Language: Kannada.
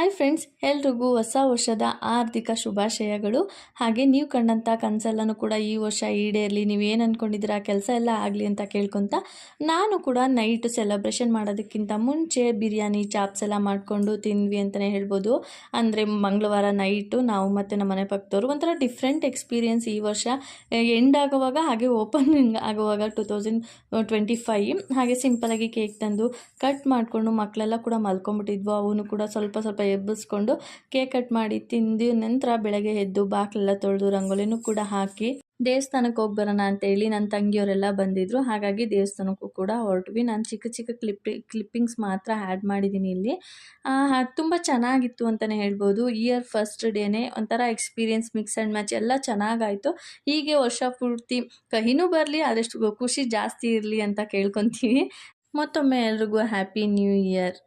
ಹಾಯ್ ಫ್ರೆಂಡ್ಸ್, ಎಲ್ರಿಗೂ ಹೊಸ ವರ್ಷದ ಆರ್ಥಿಕ ಶುಭಾಶಯಗಳು. ಹಾಗೆ ನೀವು ಕಂಡಂಥ ಕನಸೆಲ್ಲನೂ ಕೂಡ ಈ ವರ್ಷ ಈಡೇರಲಿ, ನೀವೇನು ಅಂದ್ಕೊಂಡಿದ್ದೀರಾ ಕೆಲಸ ಎಲ್ಲ ಆಗಲಿ ಅಂತ ಕೇಳ್ಕೊತ ನಾನು ಕೂಡ ನೈಟ್ ಸೆಲೆಬ್ರೇಷನ್ ಮಾಡೋದಕ್ಕಿಂತ ಮುಂಚೆ ಬಿರಿಯಾನಿ ಚಾಪ್ಸ್ ಎಲ್ಲ ಮಾಡಿಕೊಂಡು ತಿಂದ್ವಿ ಅಂತಲೇ ಹೇಳ್ಬೋದು. ಅಂದರೆ ಮಂಗಳವಾರ ನೈಟು ನಾವು ಮತ್ತು ನಮ್ಮ ಮನೆ ಪಕ್ಕದವರು ಒಂಥರ ಡಿಫ್ರೆಂಟ್ ಎಕ್ಸ್ಪೀರಿಯೆನ್ಸ್ ಈ ವರ್ಷ ಎಂಡ್ ಆಗುವಾಗ ಹಾಗೆ ಓಪನಿಂಗ್ ಆಗುವಾಗ 2025 ಹಾಗೆ ಸಿಂಪಲಾಗಿ ಕೇಕ್ ತಂದು ಕಟ್ ಮಾಡಿಕೊಂಡು ಮಕ್ಕಳೆಲ್ಲ ಕೂಡ ಮಲ್ಕೊಂಡ್ಬಿಟ್ಟಿದ್ವು. ಅವನು ಕೂಡ ಸ್ವಲ್ಪ ಎಬ್ಬಿಸ್ಕೊಂಡು ಕೇಕ್ ಕಟ್ ಮಾಡಿ ತಿಂದು ನಂತರ ಬೆಳಗ್ಗೆ ಎದ್ದು ಬಾಕ್ಲೆಲ್ಲ ತೊಳೆದು ರಂಗೋಲಿನೂ ಕೂಡ ಹಾಕಿ ದೇವಸ್ಥಾನಕ್ಕೆ ಹೋಗಿ ಬರೋಣ ಅಂತೇಳಿ ನನ್ನ ತಂಗಿಯವರೆಲ್ಲ ಬಂದಿದ್ರು. ಹಾಗಾಗಿ ದೇವಸ್ಥಾನಕ್ಕೂ ಕೂಡ ಹೊರಟ್ವಿ. ನಾನು ಚಿಕ್ಕ ಕ್ಲಿಪ್ಪಿಂಗ್ಸ್ ಮಾತ್ರ ಆ್ಯಡ್ ಮಾಡಿದ್ದೀನಿ ಇಲ್ಲಿ. ತುಂಬ ಚೆನ್ನಾಗಿತ್ತು ಅಂತಲೇ ಹೇಳ್ಬೋದು. ಇಯರ್ ಫಸ್ಟ್ ಡೇನೇ ಒಂಥರ ಎಕ್ಸ್ಪೀರಿಯೆನ್ಸ್ ಮಿಕ್ಸ್ ಆ್ಯಂಡ್ ಮ್ಯಾಚ್ ಎಲ್ಲ ಚೆನ್ನಾಗಾಯಿತು. ಹೀಗೆ ವರ್ಷ ಪೂರ್ತಿ ಕಹಿನೂ ಬರಲಿ, ಆದಷ್ಟು ಖುಷಿ ಜಾಸ್ತಿ ಇರಲಿ ಅಂತ ಕೇಳ್ಕೊತೀವಿ. ಮತ್ತೊಮ್ಮೆ ಎಲ್ರಿಗೂ ಹ್ಯಾಪಿ ನ್ಯೂ ಇಯರ್.